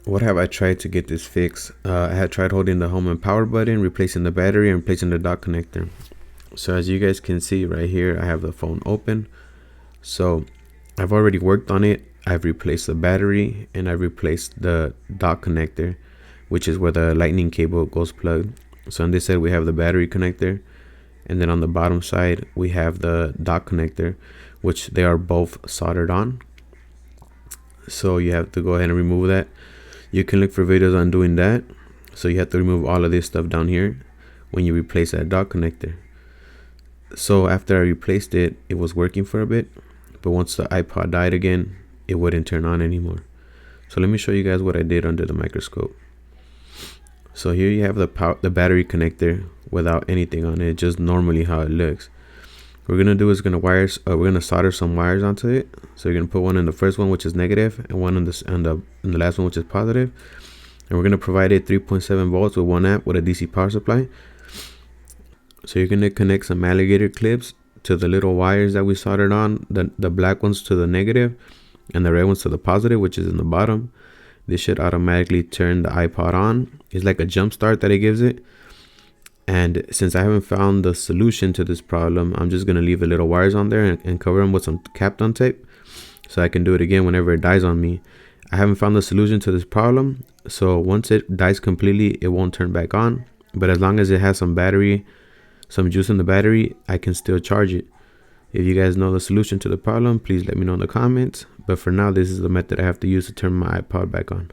what have I tried to get this fixed? I had tried holding the home and power button, replacing the battery, and replacing the dock connector. So as you guys can see right here, I have the phone open. So I've already worked on it. I've replaced the battery and I've replaced the dock connector, which is where the lightning cable goes plugged. So on this side we have the battery connector, and then on the bottom side we have the dock connector, which they are both soldered on. So you have to go ahead and remove that. You can look for videos on doing that. So you have to remove all of this stuff down here when you replace that dock connector. So after I replaced it, it was working for a bit, but once the iPod died again, it wouldn't turn on anymore. So let me show you guys what I did under the microscope. So here you have the battery connector without anything on it, just normally how it looks. What we're gonna do is we're gonna solder some wires onto it. So you're gonna put one in the first one, which is negative, and one in the last one, which is positive. And we're gonna provide it 3.7 volts with 1 amp with a DC power supply. So you're gonna connect some alligator clips to the little wires that we soldered on, the black ones to the negative and the red ones to the positive, which is in the bottom. This should automatically turn the iPod on. It's like a jump start that it gives it. And since I haven't found the solution to this problem, I'm just gonna leave the little wires on there and cover them with some Kapton tape, so I can do it again whenever it dies on me. I haven't found the solution to this problem, so once it dies completely, it won't turn back on. But as long as it has some juice in the battery, I can still charge it. If you guys know the solution to the problem, please let me know in the comments. But for now, this is the method I have to use to turn my iPod back on.